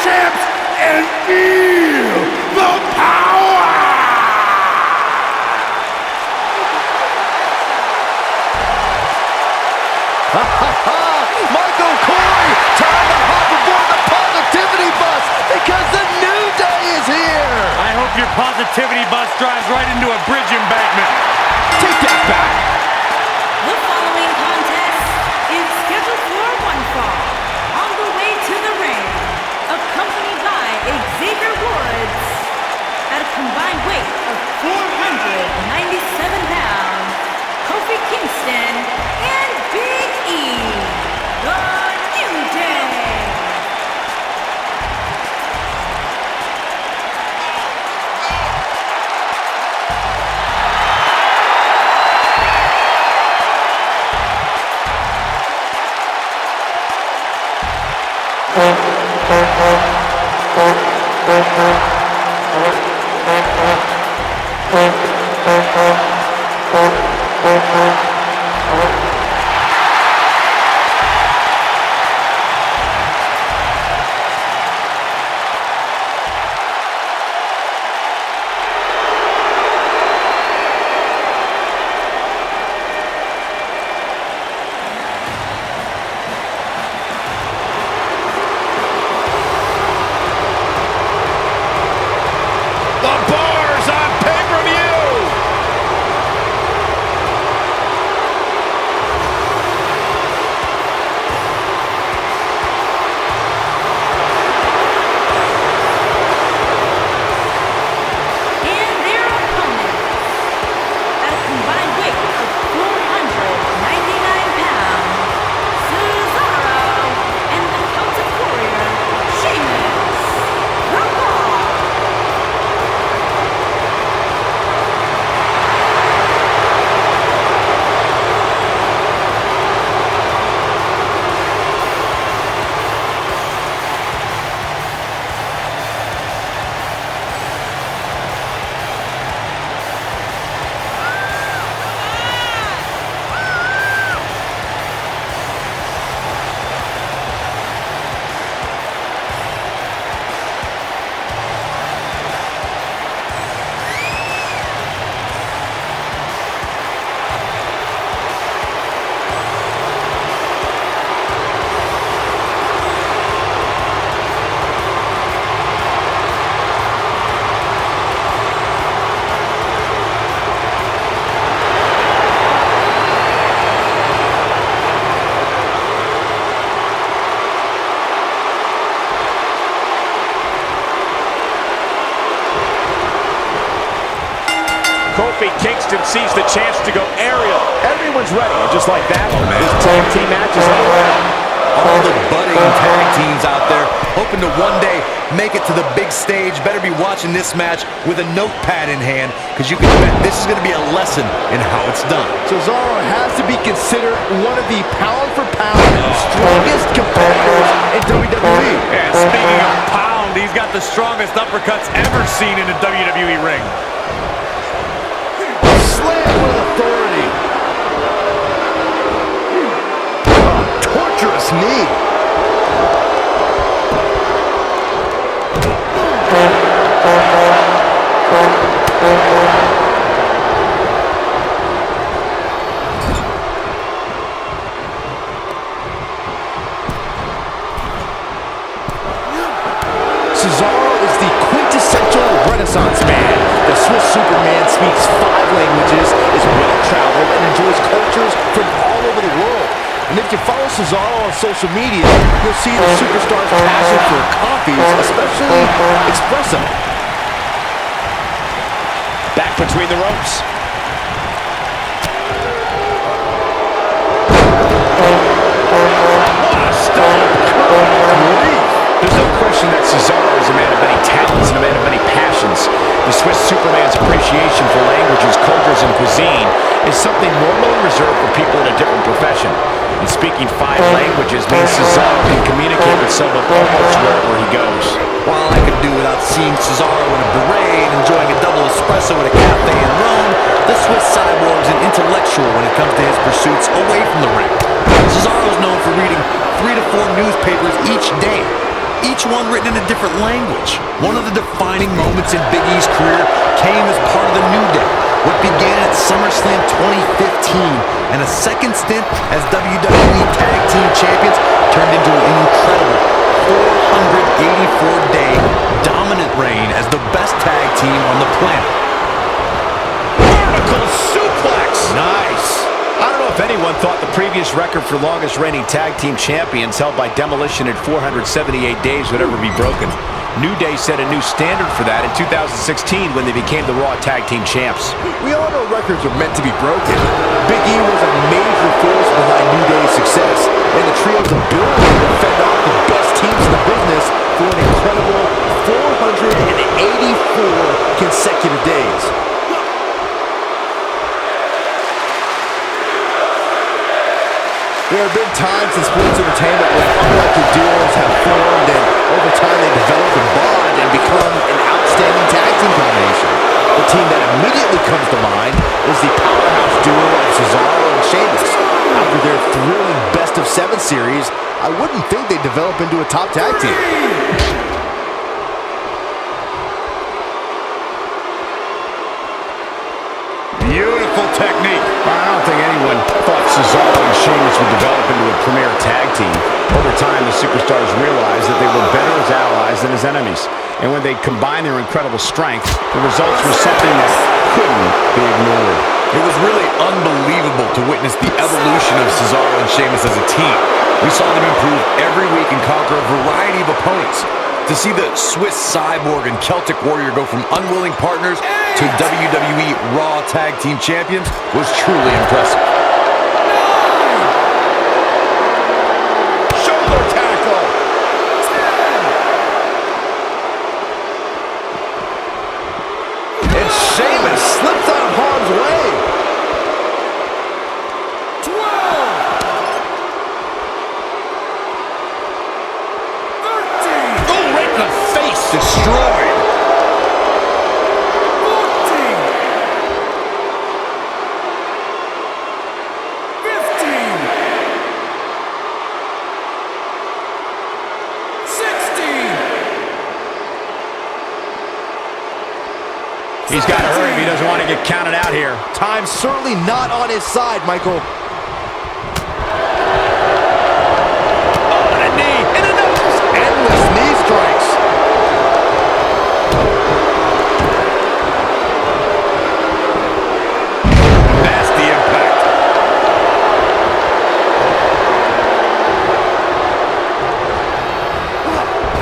champs and feel the power! Michael Corey, time to hop aboard the positivity bus because the new day is here! I hope your positivity bus drives right into a bridge embankment. Take that back! The following contest is scheduled for one fall. On the way to the ring, accompanied by Xavier Woods, at a combined weight of 497 pounds, Kofi Kingston and Big E, the New Day. Kofi Kingston sees the chance to go aerial. Everyone's ready, and just like that, this tag team match is over. All the budding tag teams out there hoping to one day make it to the big stage better be watching this match with a notepad in hand, because you can bet this is going to be a lesson in how it's done. Cesaro has to be considered one of the pound-for-pound strongest competitors in WWE. And speaking of pound, he's got the strongest uppercuts ever seen in a WWE ring. Slam with authority. Torturous knee. Cesaro is the quintessential Renaissance man. The Swiss Superman speaks 5 languages, is well-traveled, and enjoys cultures from all over the world. And if you follow Cesaro on social media, you'll see the superstar's passion for coffees, especially espresso. Back between the ropes. What a stomp! There's no question that Cesaro is a man of many talents and a man of many passions. The Swiss Superman's appreciation for languages, cultures, and cuisine is something normally reserved for people in a different profession. And speaking 5 languages means Cesaro can communicate with someone almost wherever he goes. While I could do without seeing Cesaro in a beret and enjoying a double espresso at a cafe in Rome, the Swiss cyborg is an intellectual when it comes to his pursuits away from the ring. Cesaro is known for reading 3 to 4 newspapers each day. each one written in a different language. One of the defining moments in Big E's career came as part of the New Day, what began at SummerSlam 2015, and a second stint as WWE Tag Team Champions turned into an incredible 484-day dominant reign as the best tag team on the planet. Vertical suplex! Nice! I don't know if anyone thought the previous record for longest reigning tag team champions held by Demolition at 478 days would ever be broken. New Day set a new standard for that in 2016 when they became the Raw Tag Team Champs. We all know records are meant to be broken. Big E was a major force behind New Day's success, and the trio's ability to fend off the best teams in the business for an incredible 484 consecutive days. There have been times in sports entertainment when unlikely duos have formed, and over time they develop a bond and become an outstanding tag team combination. The team that immediately comes to mind is the powerhouse duo of Cesaro and Sheamus. After their thrilling best-of-7 series, I wouldn't think they'd develop into a top tag team. Beautiful technique. I don't think anyone thought Cesaro and Sheamus would develop into a premier tag team. Over time, the superstars realized that they were better as allies than as enemies. And when they combined their incredible strength, the results were something that couldn't be ignored. It was really unbelievable to witness the evolution of Cesaro and Sheamus as a team. We saw them improve every week and conquer a variety of opponents. To see the Swiss Cyborg and Celtic Warrior go from unwilling partners to WWE Raw Tag Team Champions was truly impressive. Shoulder tackle. And Sheamus slips out of harm's way. 12. 13. Oh, right in the face. Destroyed. 15. 16. He's got to hurry if he doesn't want to get counted out here. Time's certainly not on his side, Michael. Oh, and a knee. And a nose. Endless knee strikes. Nasty impact.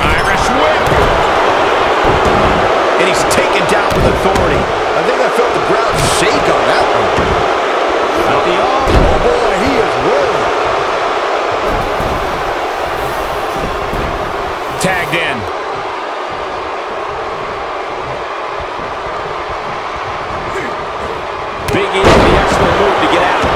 Irish whip. And he's taken down with authority. I think I felt the ground shake on that one. Out the arm. Oh boy, he is rolling. Tagged in. Big E with the excellent move to get out.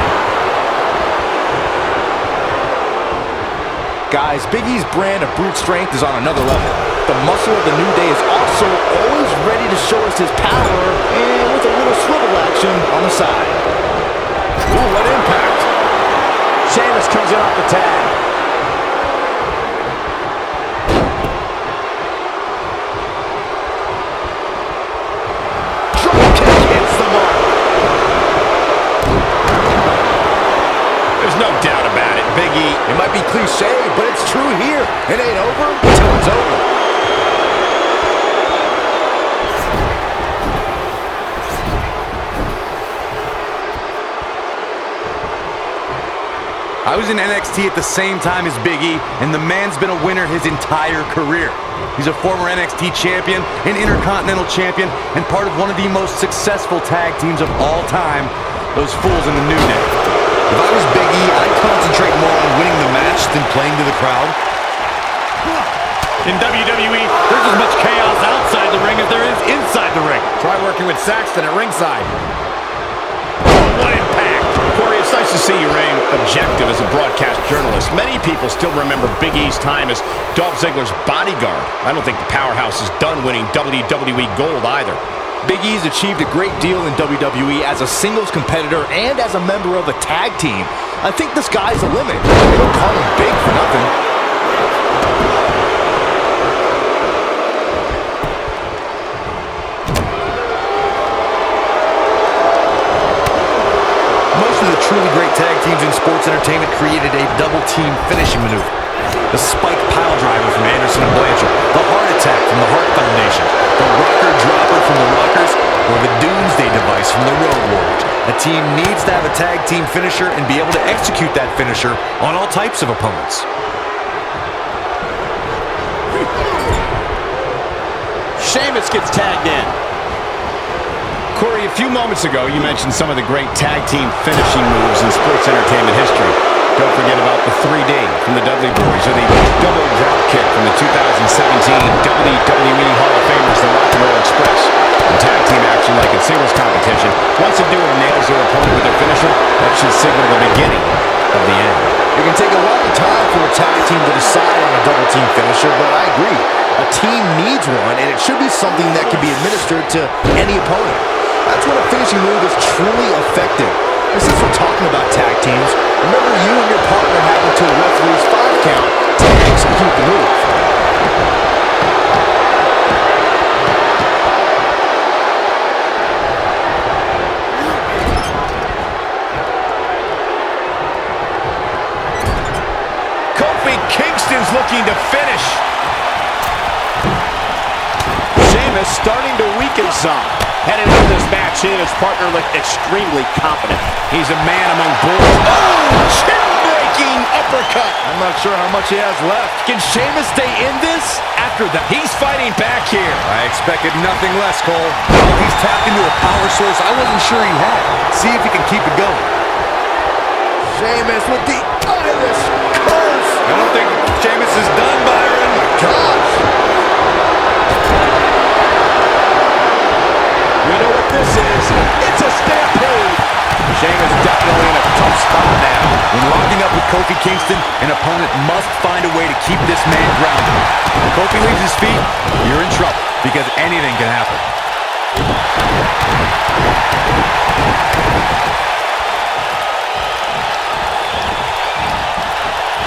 Guys, Big E's brand of brute strength is on another level. The muscle of the New Day is also always ready to show us his power, and with a little swivel action on the side. Ooh, what impact. Sheamus comes in off the tag. Drop kick hits the mark. There's no doubt about it. Big E. It might be cliche, but it's true here. It ain't over until it's over. I was in NXT at the same time as Big E, and the man's been a winner his entire career. He's a former NXT champion, an Intercontinental champion, and part of one of the most successful tag teams of all time, those fools in the New Day. If I was Big E, I'd concentrate more on winning the match than playing to the crowd. In WWE, there's as much chaos outside the ring as there is inside the ring. Try working with Saxton at ringside. Oh, what impact. Corey, it's nice to see you remain objective as a broadcast journalist. Many people still remember Big E's time as Dolph Ziggler's bodyguard. I don't think the powerhouse is done winning WWE Gold either. Big E's achieved a great deal in WWE as a singles competitor and as a member of a tag team. I think the sky's the limit. They don't call him big for nothing. truly great tag teams in sports entertainment created a double team finishing maneuver. The spike pile driver from Anderson and Blanchard, the heart attack from the Hart Foundation, the rocker dropper from the Rockers, or the doomsday device from the Road Warriors. A team needs to have a tag team finisher and be able to execute that finisher on all types of opponents. Sheamus gets tagged in. Corey, a few moments ago, you mentioned some of the great tag team finishing moves in sports entertainment history. Don't forget about the 3D from the Dudley Boys, or the double drop kick from the 2017 WWE Hall of Famers, the Rock and Roll Express. In tag team action, like in singles competition, once a duo nails their opponent with their finisher, that should signal the beginning of the end. It can take a long time for a tag team to decide on a double team finisher, but I agree. A team needs one, and it should be something that can be administered to any opponent. That's when a finishing move is truly effective. And since we're talking about tag teams, remember you and your partner having to a referee's 5 count to execute the move. Kofi Kingston's looking to finish. Sheamus starting to weaken some. Heading into this match, he and his partner look extremely confident. He's a man among bulls. Oh, chin-breaking uppercut. I'm not sure how much he has left. Can Sheamus stay in this after that? He's fighting back here. I expected nothing less, Cole. He's tapped into a power source I wasn't sure he had. See if he can keep it going. Sheamus with the Irish curse. I don't think Sheamus is done, Byron. Oh my gosh. We know what this is. It's a stampede. Sheamus definitely in a tough spot now. When locking up with Kofi Kingston, an opponent must find a way to keep this man grounded. If Kofi leaves his feet, you're in trouble, because anything can happen.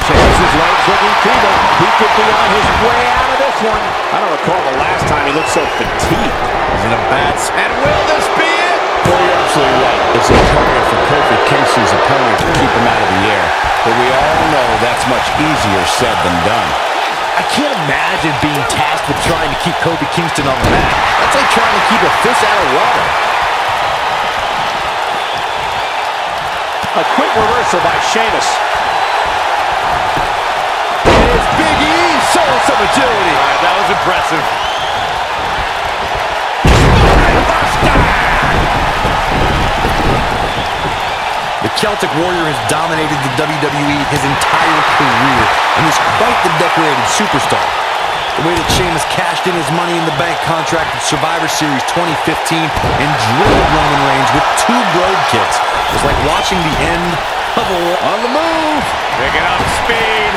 Sheamus' legs looking feeble. He could be on his way out of this one. I don't recall the last time he looked so fatigued. He's in a bad spot. And will this be it? Well, you're absolutely right. It's imperative for Kofi Kingston's opponent to keep him out of the air. But we all know that's much easier said than done. I can't imagine being tasked with trying to keep Kofi Kingston on the mat. That's like trying to keep a fish out of water. A quick reversal by Sheamus. It's Big E showing some agility. All right, that was impressive. The Celtic Warrior has dominated the WWE his entire career and is quite the decorated superstar. The way that Sheamus cashed in his Money in the Bank contract at Survivor Series 2015 and drilled Roman Reigns with 2 Brogue Kicks was like watching the end of a... On the move. Picking up speed.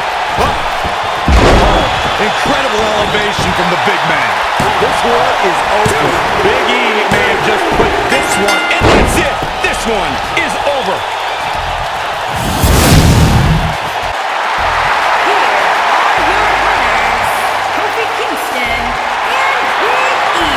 Incredible elevation from the big man. This one is over. Big E may have just put this one, And that's it. This one is over. Here are your winners, Kofi Kingston and Big E.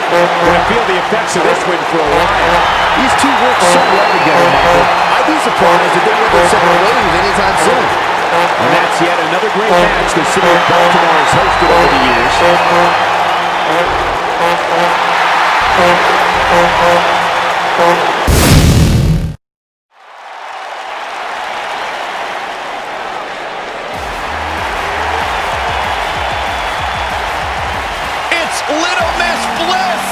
I feel the effects of this win for a while. These two work so well together, Michael. I'd be surprised if they went their separate ways anytime soon. And that's yet another great match the city of Baltimore has hosted over the years. It's Little Miss Bliss!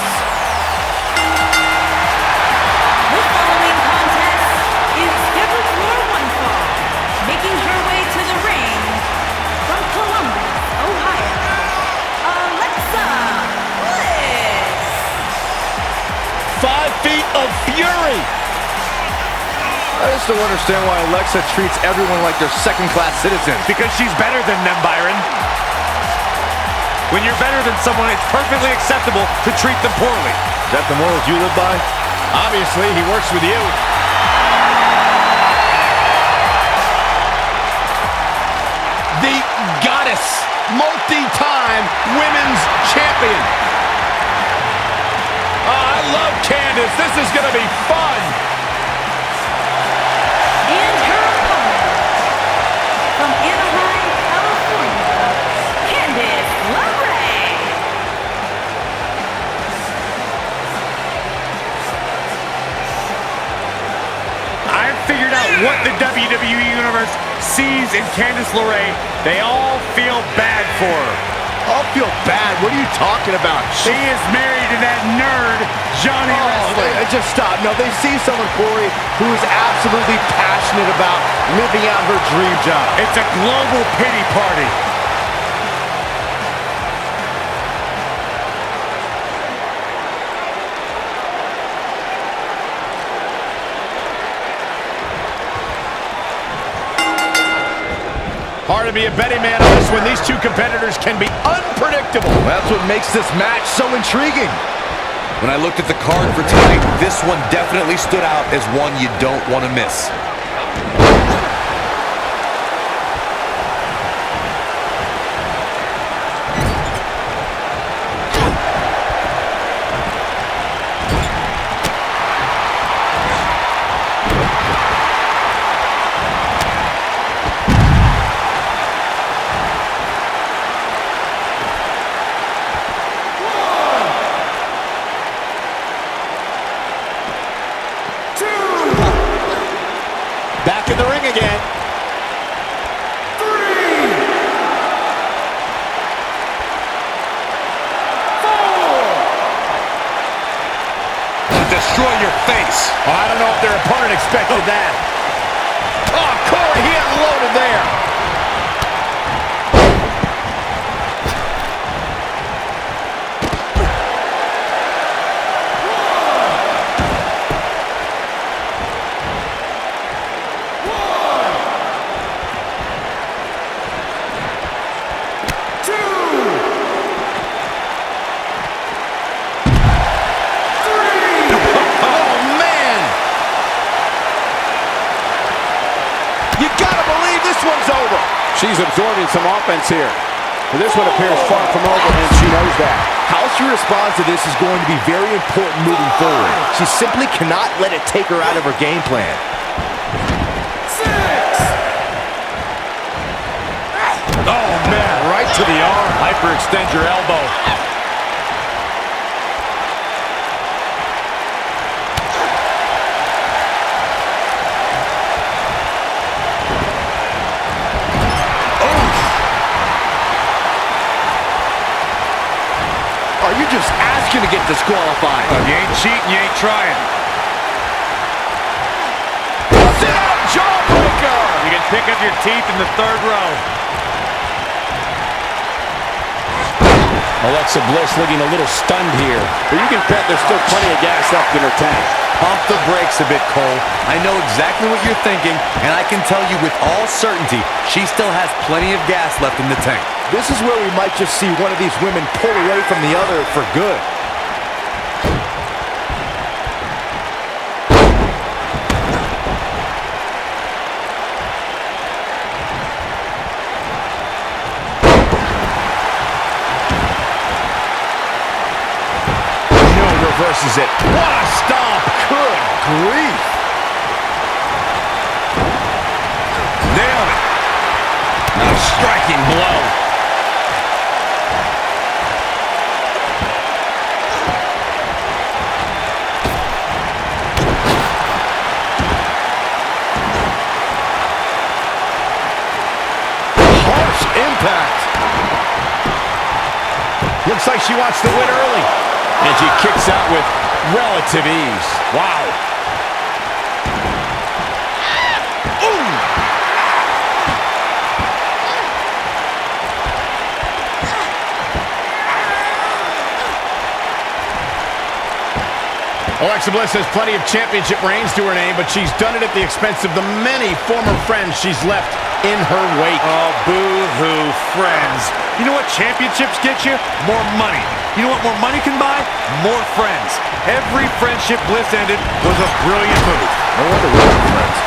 The following contest is scheduled for one fall. Making her way to the ring from Columbus, Ohio, Alexa Bliss. 5 feet of fury! I just don't understand why Alexa treats everyone like they're second-class citizens. because she's better than them, Byron. When you're better than someone, it's perfectly acceptable to treat them poorly. Is that the morals you live by? Obviously, he works with you. The goddess, multi-time women's champion. Oh, I love Candice. goodness, this is going to be fun. And her opponent, from Anaheim, California, Candice LeRae. I've figured out what the WWE Universe sees in Candice LeRae. They all feel bad for her. I'll feel bad. What are you talking about? She is married to that nerd, Johnny Wrestling. Just stop. No, they see someone, Corey, who is absolutely passionate about living out her dream job. It's a global pity party. Hard to be a betting man on this one. These two competitors can be unpredictable. That's what makes this match so intriguing. When I looked at the card for tonight, this one definitely stood out as one you don't want to miss. Back in the ring again. 3, 4. To destroy your face. Oh, I don't know if their opponent expected that. Oh, Corey, he unloaded there. She's absorbing some offense here. But this one appears far from over, and she knows that. How she responds to this is going to be very important moving forward. She simply cannot let it take her out of her game plan. 6. Oh, man, right to the arm. Hyperextend your elbow. Oh, you're just asking to get disqualified. You ain't cheating, you ain't trying. Sit-up jawbreaker. You can pick up your teeth in the third row. Alexa Bliss looking a little stunned here. But you can bet there's still plenty of gas left in her tank. Pump the brakes a bit, Cole. I know exactly what you're thinking, and I can tell you with all certainty, she still has plenty of gas left in the tank. This is where we might just see one of these women pull away from the other for good. No, reverses it. What a stomp. Good grief. Nailed it. A striking blow. Impact. Looks like she wants to win early. And she kicks out with relative ease. Wow. Ooh. Alexa Bliss has plenty of championship reigns to her name, but she's done it at the expense of the many former friends she's left in her wake. Oh, boo-hoo, friends. You know what championships get you? More money. You know what more money can buy? More friends. Every friendship Bliss ended was a brilliant move. No wonder we're friends.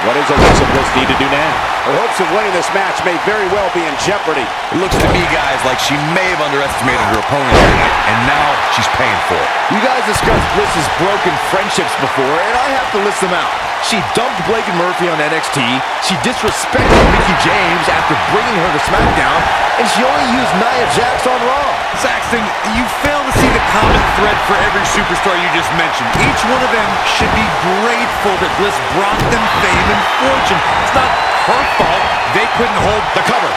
What does Alexa Bliss need to do now? Her hopes of winning this match may very well be in jeopardy. It looks to me, guys, like she may have underestimated her opponent here tonight, and now she's paying for it. You guys discussed Bliss's broken friendships before, and I have to list them out. She dumped Blake and Murphy on NXT, she disrespected Mickie James after bringing her to SmackDown, and she only used Nia Jax on Raw. Saxton, you fail to see the common thread for every superstar you just mentioned. Each one of them should be grateful that Bliss brought them fame and fortune. It's not her fault they couldn't hold the cover.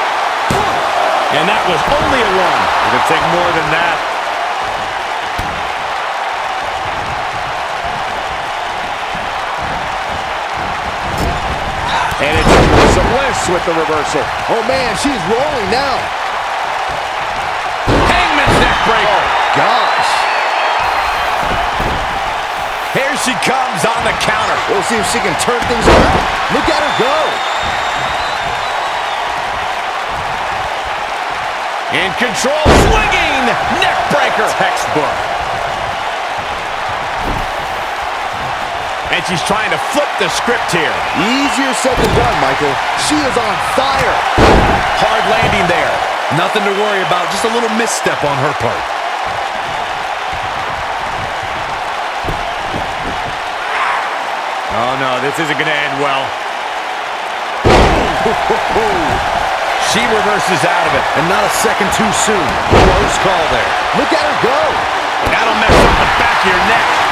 And that was only a one. It could take more than that. And it's Alexa Bliss with the reversal. Oh man, she's rolling now. Hangman's neck breaker. Gosh. Here she comes on the counter. We'll see if she can turn things around. Look at her go. In control, swinging neck breaker. Textbook. And she's trying to flip the script here. Easier said than done, Michael. She is on fire. Hard landing there. Nothing to worry about, just a little misstep on her part. Oh no, this isn't going to end well. She reverses out of it. And not a second too soon. Close call there. Look at her go. That'll mess up the back of your neck.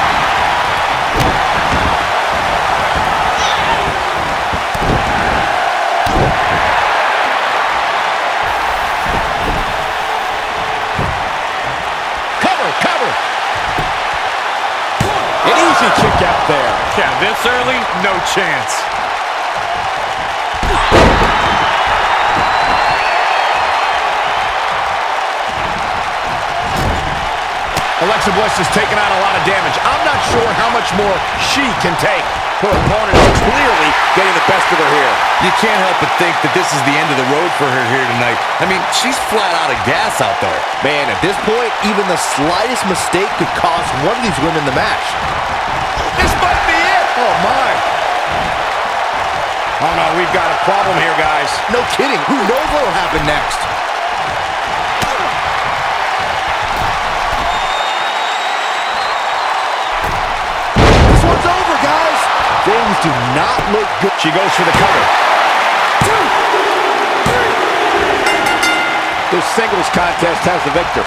Cover. An easy kick out there. Yeah, this early, no chance. Alexa Bliss has taken out a lot of damage. I'm not sure how much more she can take. Her opponent is clearly getting the best of her here. You can't help but think that this is the end of the road for her here tonight. I mean, she's flat out of gas out there. Man, at this point, even the slightest mistake could cost one of these women the match. This might be it. Oh, my. Oh, no, we've got a problem here, guys. No kidding. Who knows what will happen next? This one's over, guys. Things do not look good. She goes for the cover. This singles contest has the victor.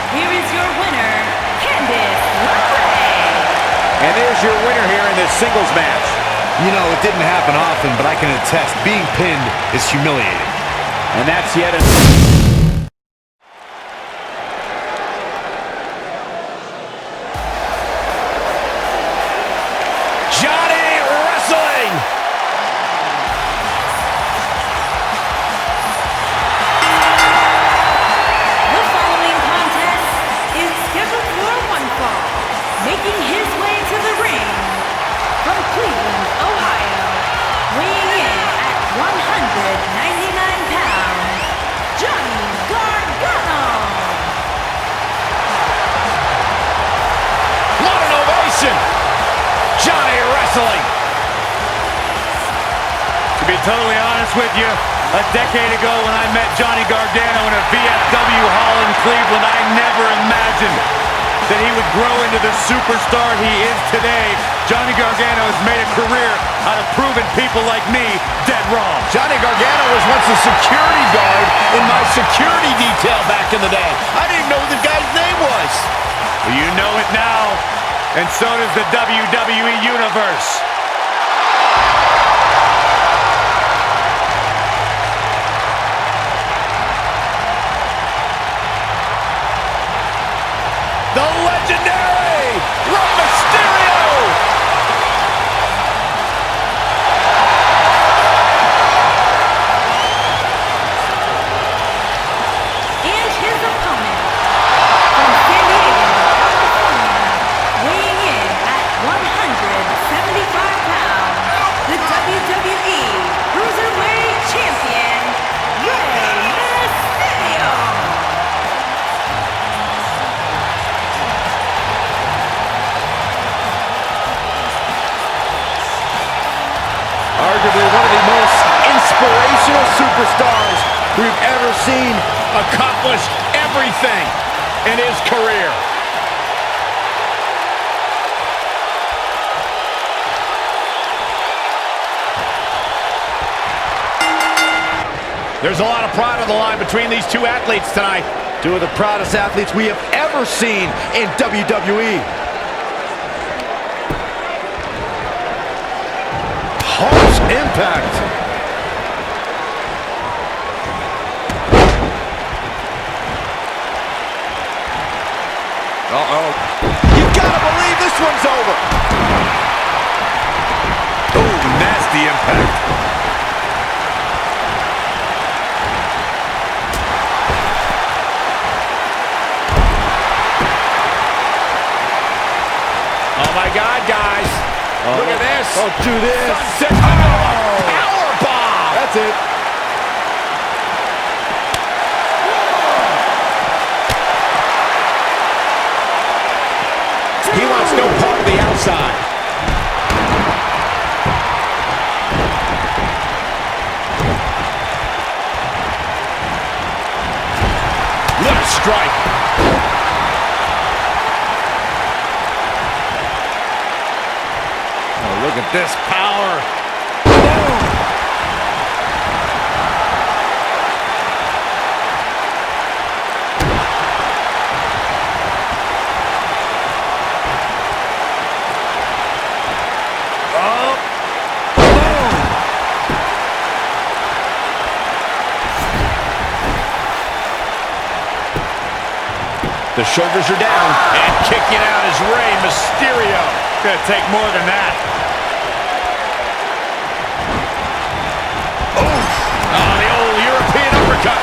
Here is your winner, Candice LeRae. And there's your winner here in this singles match. You know, it didn't happen often, but I can attest, being pinned is humiliating. And that's yet a... Making his way to the ring from Cleveland, Ohio, weighing in at 199 pounds, Johnny Gargano. What an ovation! Johnny wrestling. To be totally honest with you, a decade ago when I met Johnny Gargano in a VFW hall in Cleveland, I never imagined that he would grow into the superstar he is today. Johnny Gargano has made a career out of proving people like me dead wrong. Johnny Gargano was once a security guard in my security detail back in the day. I didn't know what the guy's name was. Well, you know it now, and so does the WWE Universe. The legendary Rey Mysterio! And his opponent from San Diego, California, weighing in at 175 pounds, the WWE Cruiserweight Champion, Rey Mysterio. Kane accomplished everything in his career. There's a lot of pride on the line between these two athletes tonight. Two of the proudest athletes we have ever seen in WWE. Harsh impact. Uh-oh. You gotta believe this one's over. Oh, nasty impact. Oh my God, guys. Look at this. Don't do this. Sunset. Oh, power bomb. That's it. He wants no part of the outside. What a strike. Look at this power. Oh. Boom. The shoulders are down. And kicking out is Rey Mysterio. Gonna take more than that. Oh, the old European uppercut.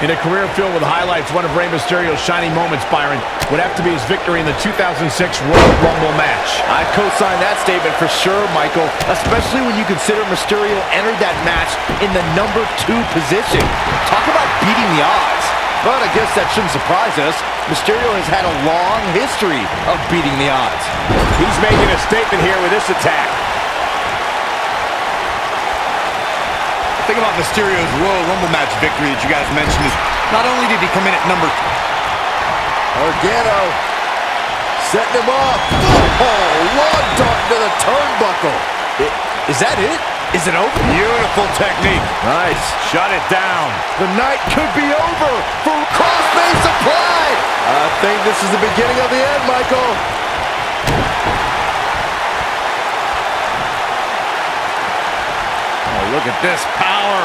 In a career filled with highlights, one of Rey Mysterio's shining moments, Byron, would have to be his victory in the 2006 Royal Rumble match. I co-sign that statement for sure, Michael, especially when you consider Mysterio entered that match in the #2 position. Talk about beating the odds. But I guess that shouldn't surprise us. Mysterio has had a long history of beating the odds. He's making a statement here with this attack. The thing about Mysterio's Royal Rumble match victory that you guys mentioned is not only did he come in at Gargano setting him up. Oh, long dart to the turnbuckle. Is that it? Is it over? Beautiful technique. Nice. Shut it down. The night could be over for crossface applied. I think this is the beginning of the end, Michael. Look at this power.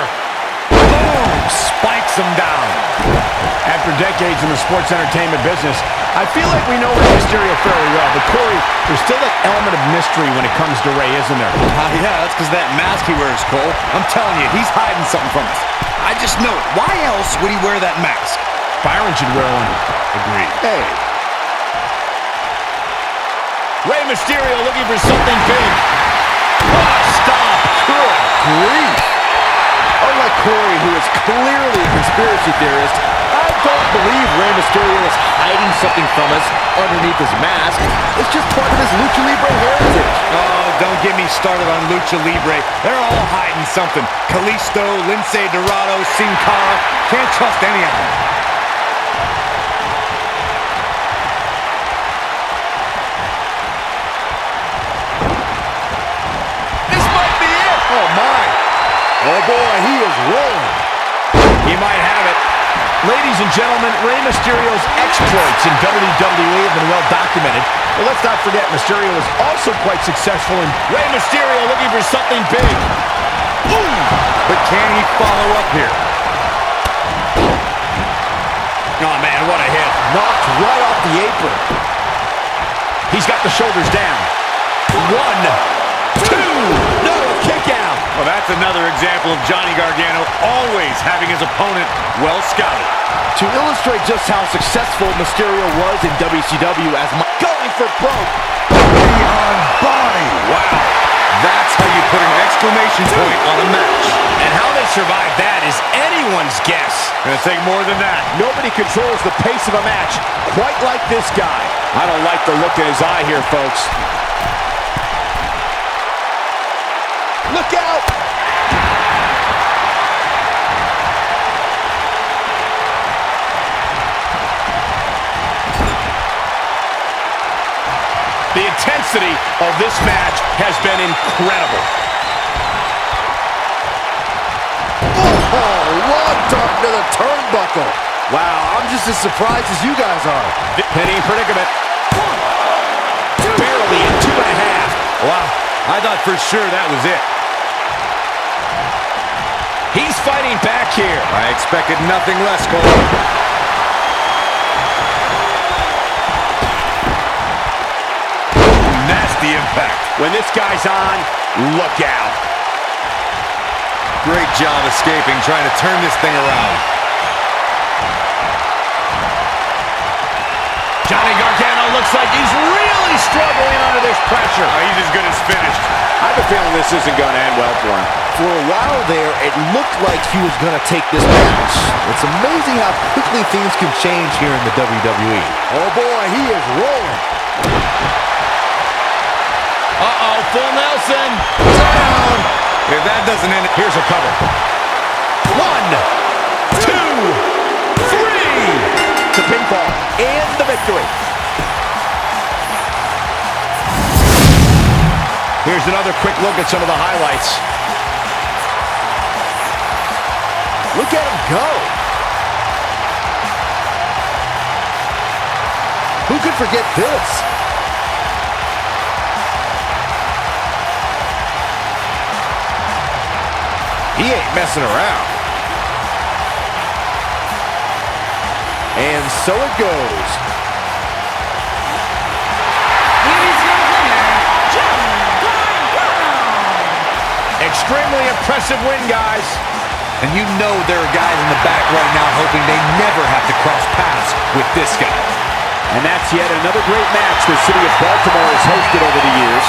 Boom! Spikes him down. After decades in the sports entertainment business, I feel like we know Rey Mysterio fairly well. But Corey, there's still that element of mystery when it comes to Rey, isn't there? Yeah, that's because of that mask he wears, Cole. I'm telling you, he's hiding something from us. I just know it. Why else would he wear that mask? Byron should wear one. Agreed. Hey. Rey Mysterio looking for something big. What a stomp. Good Grief. Unlike Corey, who is clearly a conspiracy theorist, I don't believe Rey Mysterio is hiding something from us underneath his mask. It's just part of his Lucha Libre heritage. Oh, don't get me started on Lucha Libre. They're all hiding something. Kalisto, Lince Dorado, Sin Cara. Can't trust any of them. This might be it. Oh, my. Oh, boy, he is rolling. He might have it. Ladies and gentlemen, Rey Mysterio's exploits in WWE have been well documented. But let's not forget, Mysterio was also quite successful in Rey Mysterio looking for something big. Ooh, but can he follow up here? Oh, man, what a hit. Knocked right off the apron. He's got the shoulders down. 1, 2. No, a kick out. Well, that's another example of Johnny Gargano always having his opponent well scouted. To illustrate just how successful Mysterio was in WCW as going for broke. Body on body. Wow. That's how you put an exclamation point on a match. And how they survive that is anyone's guess. Gonna take more than that. Nobody controls the pace of a match quite like this guy. I don't like the look in his eye here, folks. Look out! The intensity of this match has been incredible. Oh, locked up to the turnbuckle. Wow, I'm just as surprised as you guys are. Pinning predicament. Barely in 2.5. Wow, I thought for sure that was it. He's fighting back here. I expected nothing less, Cole. Nasty impact. When this guy's on, look out. Great job escaping, trying to turn this thing around. Johnny Gargano looks like he's really struggling under this pressure. Oh, he's as good as finished. I have a feeling this isn't going to end well for him. For a while there, it looked like he was going to take this match. It's amazing how quickly things can change here in the WWE. Oh boy, he is rolling. Uh-oh, full Nelson. Down. If that doesn't end it, Here's a cover. 1, 2, 3. The pinfall and the victory. Here's another quick look at some of the highlights. Look at him go. Who could forget this? He ain't messing around. And so it goes. Here is your winner, Johnny Gargano. Extremely impressive win, guys. and you know there are guys in the back right now hoping they never have to cross paths with this guy. And that's yet another great match the city of Baltimore has hosted over the years.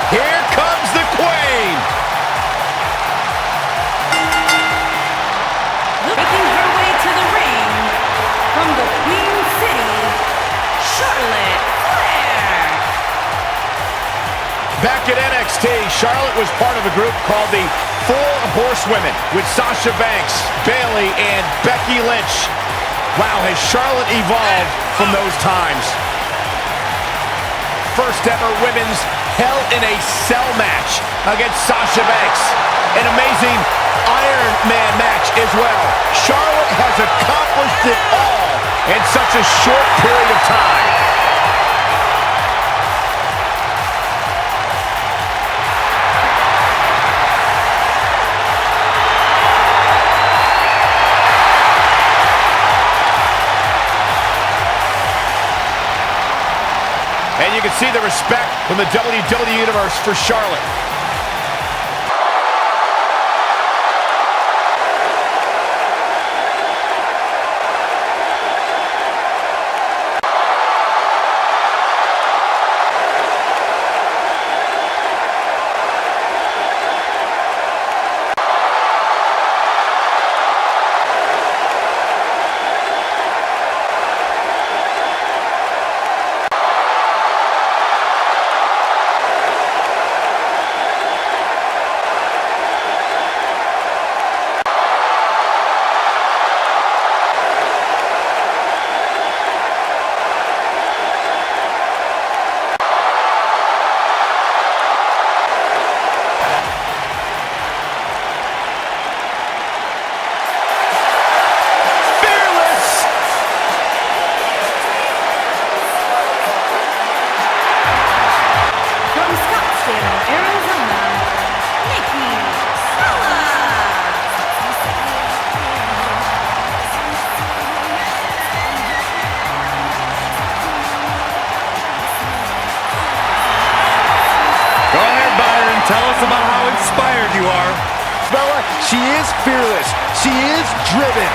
Here comes the Queen. Making her way to the ring from the Queen City, Charlotte Flair. Back at NXT, Charlotte was part of a group called the Four Horsewomen with Sasha Banks, Bayley, and Becky Lynch. Wow, has Charlotte evolved from those times. First ever women's Hell in a Cell match against Sasha Banks. An amazing Iron Man match as well. Charlotte has accomplished it all in such a short period of time. And you can see the respect from the WWE Universe for Charlotte. She is fearless. She is driven.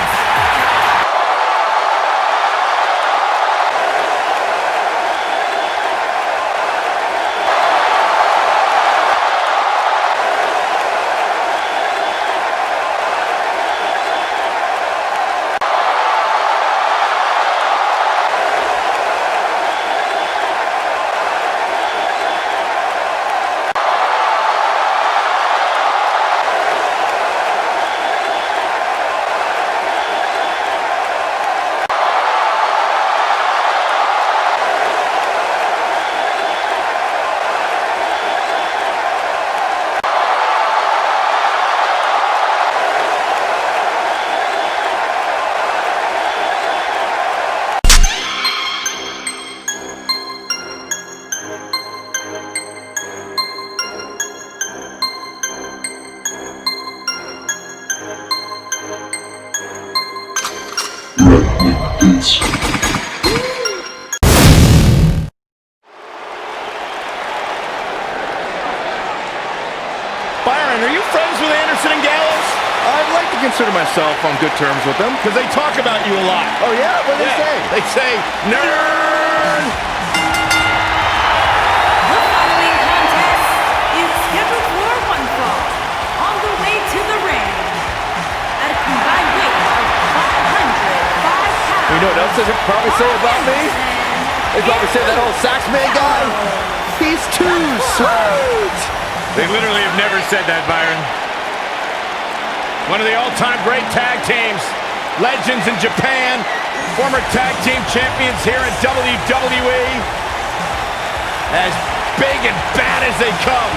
Byron, are you friends with Anderson and Gallows? I'd like to consider myself on good terms with them. Because they talk about you a lot. Oh, yeah? What do they say? They say, nerd! The following contest is scheduled for one fall. On the way to the ring, at a combined weight of 505 pounds. You know what else they probably say about me? They probably say that old Saxman guy, he's too sweet. They literally have never said that, Byron. One of the all-time great tag teams. Legends in Japan. Former tag team champions here in WWE. As big and bad as they come.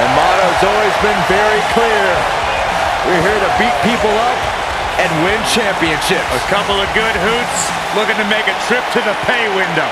The motto's always been very clear. We're here to beat people up and win championships. A couple of good hoots looking to make a trip to the pay window.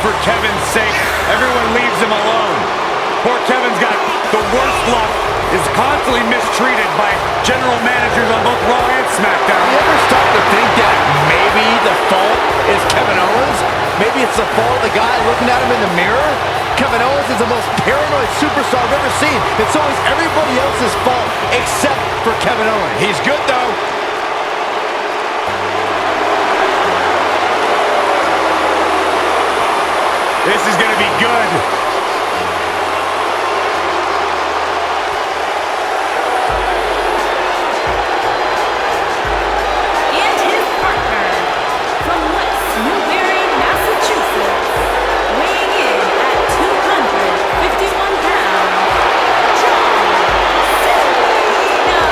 For Kevin's sake, everyone leaves him alone. Poor Kevin's got the worst luck, is constantly mistreated by general managers on both Raw and SmackDown. You ever start to think that maybe the fault is Kevin Owens? Maybe it's the fault of the guy looking at him in the mirror? Kevin Owens is the most paranoid superstar I've ever seen. It's always everybody else's fault except for Kevin Owens. He's good, though. This is going to be good. And his partner, from West Newbury, Massachusetts, weighing in at 251 pounds, John Cena.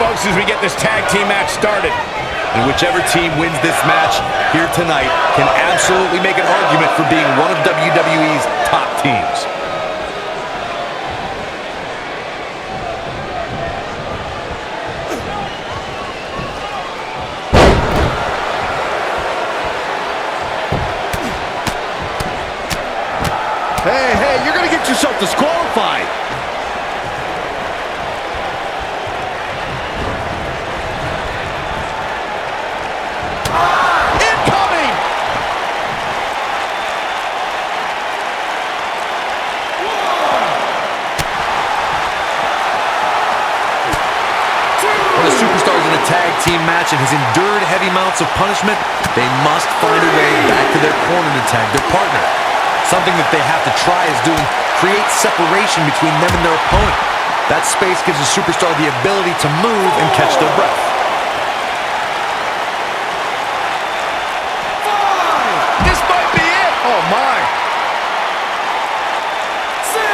folks, as we get this tag team match started. And whichever team wins this match here tonight can absolutely make an argument for being one of WWE's top teams. Hey, you're gonna get yourself disqualified. Incoming! When a superstar is in a tag team match and has endured heavy amounts of punishment, they must find a way back to their corner to tag their partner. Something that they have to try is doing create separation between them and their opponent. That space gives a superstar the ability to move and catch their breath. This might be it. Oh, my. 6.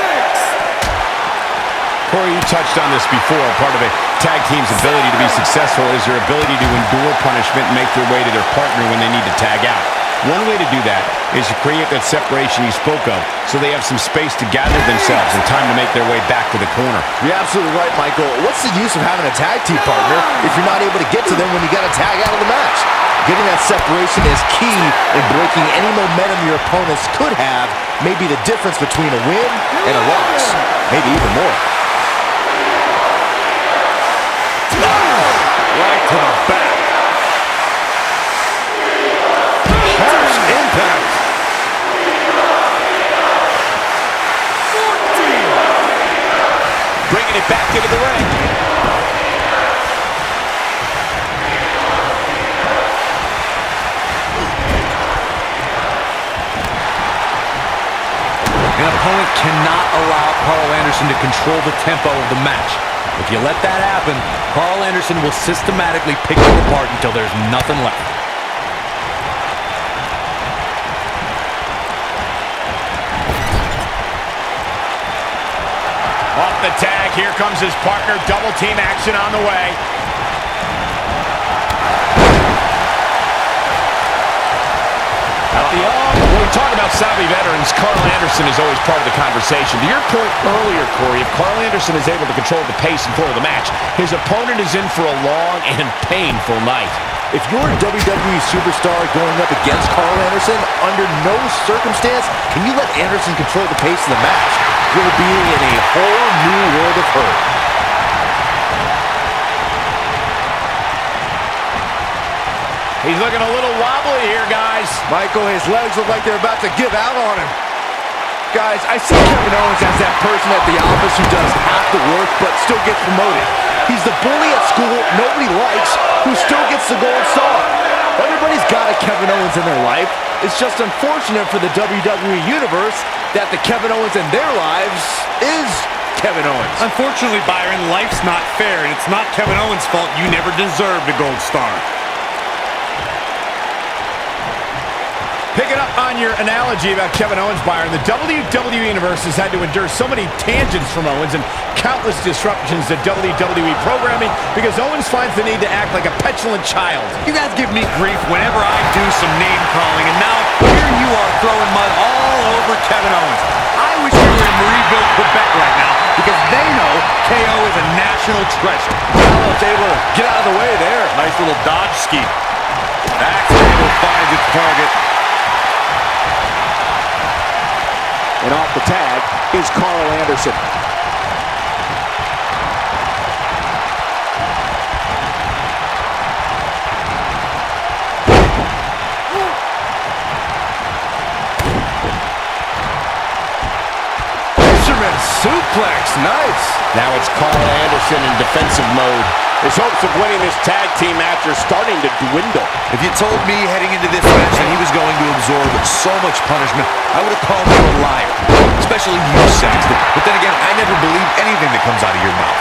Corey, you touched on this before. Part of a tag team's ability to be successful is their ability to endure punishment and make their way to their partner when they need to tag out. One way to do that is to create that separation you spoke of so they have some space to gather themselves and time to make their way back to the corner. You're absolutely right, Michael. What's the use of having a tag team partner if you're not able to get to them when you got to tag out of the match? Getting that separation is key in breaking any momentum your opponents could have, maybe the difference between a win and a loss, maybe even more. Right to the back. Harsh impact. 14. Bringing it back into the ring. An opponent cannot allow Carl Anderson to control the tempo of the match. If you let that happen, Carl Anderson will systematically pick you apart until there's nothing left. Off the tag, here comes his partner. Double team action on the way. When we talk about savvy veterans, Carl Anderson is always part of the conversation. To your point earlier, Corey, if Carl Anderson is able to control the pace and flow of the match, his opponent is in for a long and painful night. If you're a WWE superstar going up against Carl Anderson, under no circumstance can you let Anderson control the pace of the match. You're being in a whole new world of hurt. He's looking a little wobbly here, guys. Michael, his legs look like they're about to give out on him. Guys, I see Kevin Owens as that person at the office who does half the work but still gets promoted. He's the bully at school nobody likes who still gets the gold star. Everybody's got a Kevin Owens in their life. It's just unfortunate for the WWE Universe that the Kevin Owens in their lives is Kevin Owens. Unfortunately, Byron, life's not fair, and it's not Kevin Owens' fault you never deserved a gold star. Picking up on your analogy about Kevin Owens, Byron, the WWE Universe has had to endure so many tangents from Owens and countless disruptions to WWE programming because Owens finds the need to act like a petulant child. You guys give me grief whenever I do some name-calling, and now here you are throwing mud all over Kevin Owens. I wish we were in Reupload, Quebec right now because they know KO is a national treasure. Well, it's able to get out of the way there. Nice little dodge ski. Axe Handle finds its target. And off the tag is Carl Anderson. Fisherman suplex, nice. Now it's Carl Anderson in defensive mode. His hopes of winning this tag team match are starting to dwindle. If you told me heading into this match that he was going to absorb so much punishment, I would have called you a liar. Especially you, Saxton. But then again, I never believe anything that comes out of your mouth.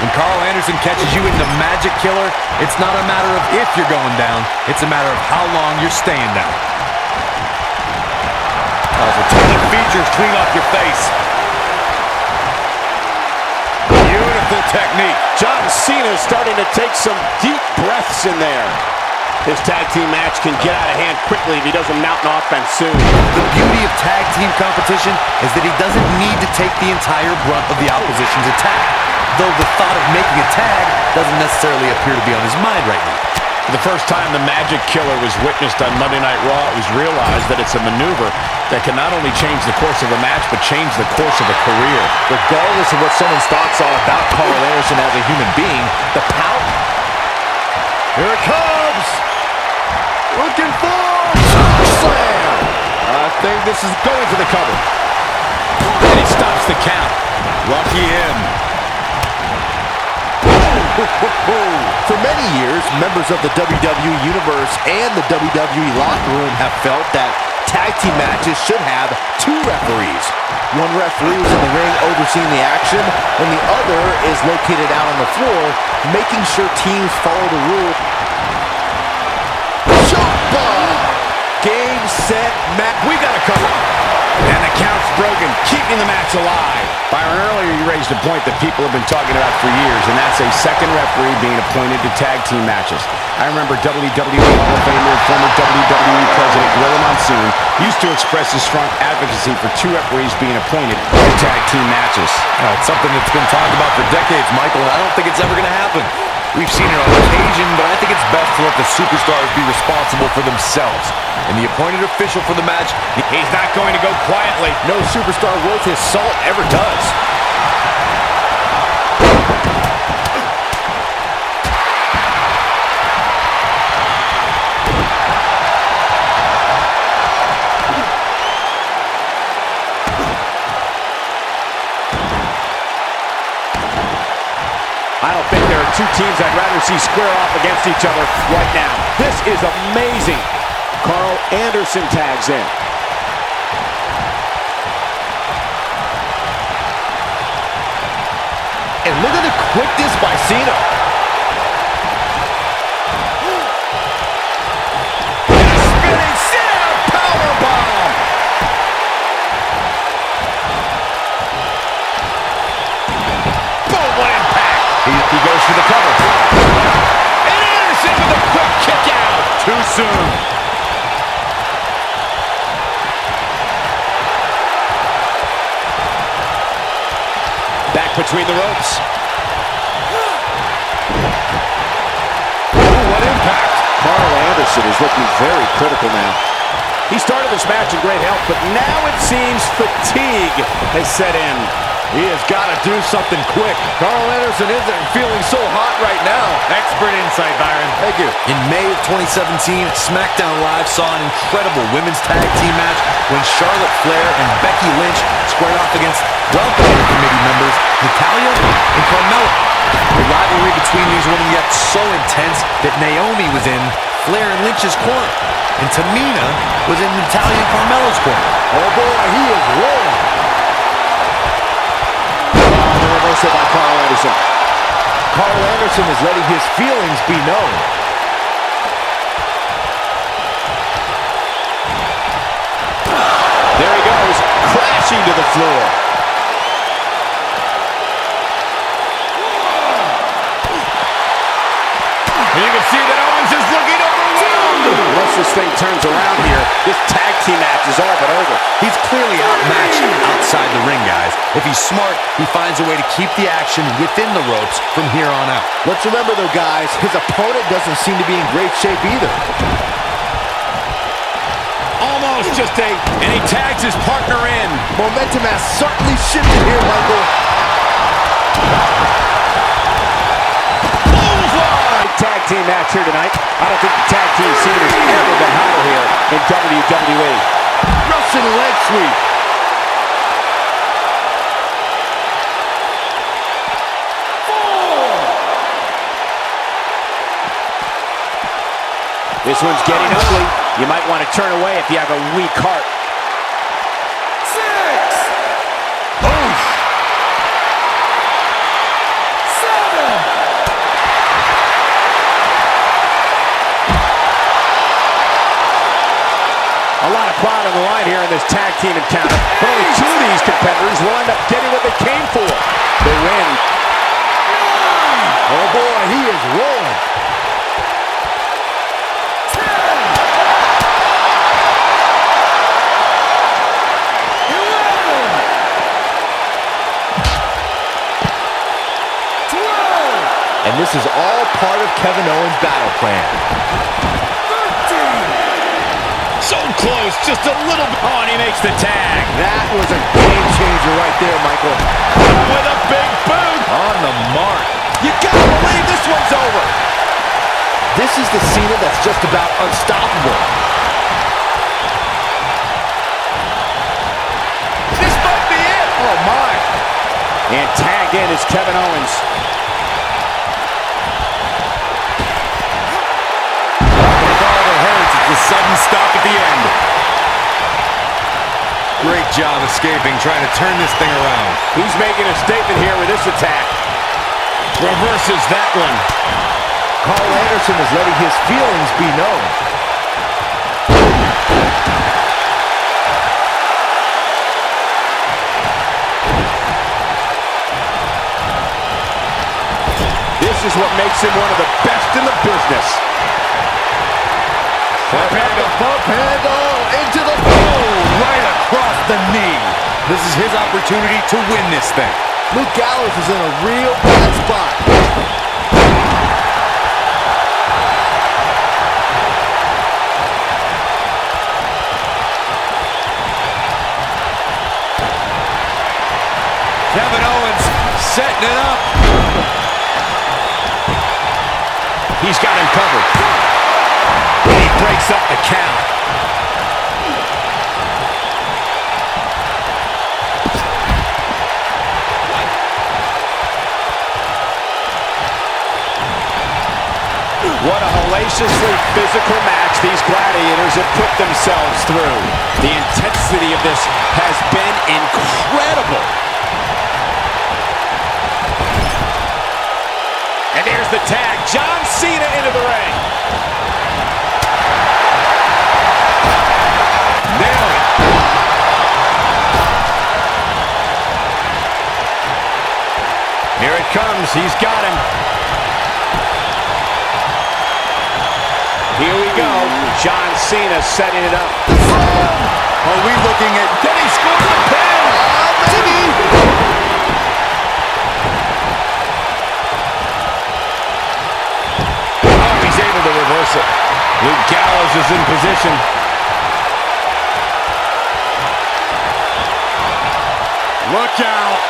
When Carl Anderson catches you in the Magic Killer, it's not a matter of if you're going down, it's a matter of how long you're staying down. Those are 10 features clean off your face. Beautiful technique. John Cena's starting to take some deep breaths in there. This tag team match can get out of hand quickly if he doesn't mount an offense soon. The beauty of tag team competition is that he doesn't need to take the entire brunt of the opposition's attack, though the thought of making a tag doesn't necessarily appear to be on his mind right now. For the first time the Magic Killer was witnessed on Monday Night Raw, it was realized that it's a maneuver that can not only change the course of a match, but change the course of a career. Regardless of what someone's thoughts are about Carl Anderson as a human being, the power... Here it comes! Looking for... Slam! I think this is going for the cover. And he stops the count. Lucky him. For many years, members of the WWE Universe and the WWE locker room have felt that tag team matches should have two referees. One referee is in the ring overseeing the action, and the other is located out on the floor, making sure teams follow the rule. Game, set, match. We got a cover. And the count's broken, keeping the match alive. Byron, earlier you raised a point that people have been talking about for years, and that's a second referee being appointed to tag team matches. I remember WWE Hall of Famer and former WWE President Gorilla Monsoon used to express his strong advocacy for two referees being appointed to tag team matches. It's something that's been talked about for decades, Michael, and I don't think it's ever going to happen. We've seen it on occasion, but I think it's best to let the superstars be responsible for themselves. And the appointed official for the match, he's not going to go quietly. No superstar worth his salt ever does. I don't think there are two teams I'd rather see square off against each other right now. This is amazing. Carl Anderson tags in. And look at the quickness by Cena. Spinning Cena powerbomb. Boom, what impact. He goes for the cover. And Anderson with a quick kick out. Too soon. Back between the ropes. Ooh, what impact. Carl Anderson is looking very critical now. He started this match in great health, but now it seems fatigue has set in. He has got to do something quick. Carl Anderson isn't feeling so hot right now. Expert insight, Byron. Thank you. in May of 2017, SmackDown Live saw an incredible women's tag team match when Charlotte Flair and Becky Lynch squared off against Welcome Committee members Natalya and Carmella. The rivalry between these women got so intense that Naomi was in Flair and Lynch's corner, and Tamina was in Natalya and Carmella's corner. Oh boy, he is rolling. The reversal by Carl Anderson. Carl Anderson is letting his feelings be known. There he goes, crashing to the floor. And you can see that Owens is looking overwhelmed. Once this thing turns around here, this tag team match is all but over. He's clearly outmatched outside the ring, guys. If he's smart, he finds a way to keep the action within the ropes from here on out. Let's remember, though, guys, his opponent doesn't seem to be in great shape either. Almost just and he tags his partner in. Momentum has certainly shifted here, Michael. Tag team match here tonight. I don't think the tag team scene has ever been hotter here in WWE. Russian leg sweep. This one's getting ugly. You might want to turn away if you have a weak heart. 6. Oof. 7. A lot of pride on the line here in this tag team encounter, but only two of these competitors will end up getting what they came for. They win. And this is all part of Kevin Owens' battle plan. So close, just a little bit. Oh, and he makes the tag. That was a game changer right there, Michael. With a big boot. On the mark. You gotta believe this one's over. This is the Cena that's just about unstoppable. This might be it. Oh, my. And tagged in is Kevin Owens. The sudden stop at the end. Great job escaping, trying to turn this thing around. He's making a statement here with this attack. Reverses that one. Carl Anderson is letting his feelings be known. This is what makes him one of the best in the business. Bump handle into the Right across the knee. This is his opportunity to win this thing. Luke Gallows is in a real bad spot. Kevin Owens setting it up. He's got him covered. And he breaks up the count. What a hellaciously physical match these gladiators have put themselves through. The intensity of this has been incredible. And there's the tag. John Cena into the ring. Nailed it. Here it comes. He's got him. Here we go. John Cena setting it up. Are we looking at... Then he scores the pin. Oh, he's able to reverse it. Luke Gallows is in position. Look out.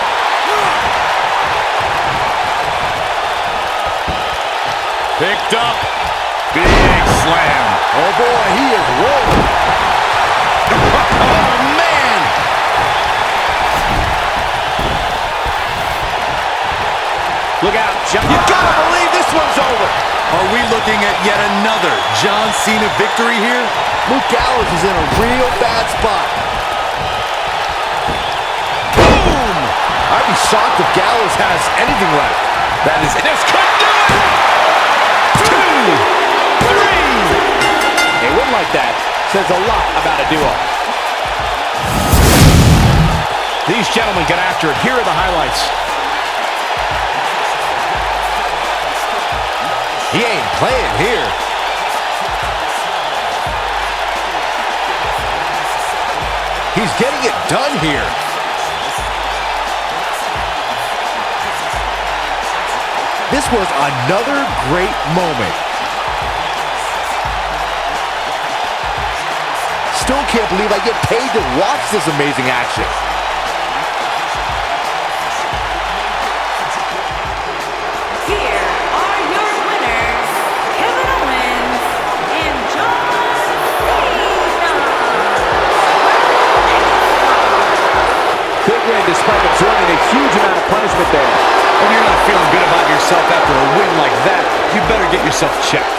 Picked up. Big slam. Oh boy, he is rolling. Oh, man. Look out, John. You gotta believe this one's over. Are we looking at yet another John Cena victory here? Luke Gallows is in a real bad spot. Boom! I'd be shocked if Gallows has anything left. That is... This could do it! 2, 3. A win like that says a lot about a duo. These gentlemen get after it. Here are the highlights. He ain't playing here. He's getting it done here. This was another great moment. Still can't believe I get paid to watch this amazing action. Here are your winners, Kevin Owens and John Cena. Big win despite absorbing a huge amount of punishment there. If you're not feeling good about yourself after a win like that, you better get yourself checked.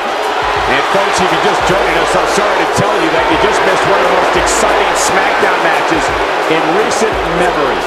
And folks, if you're just joining us, I'm sorry to tell you that you just missed one of the most exciting SmackDown matches in recent memory.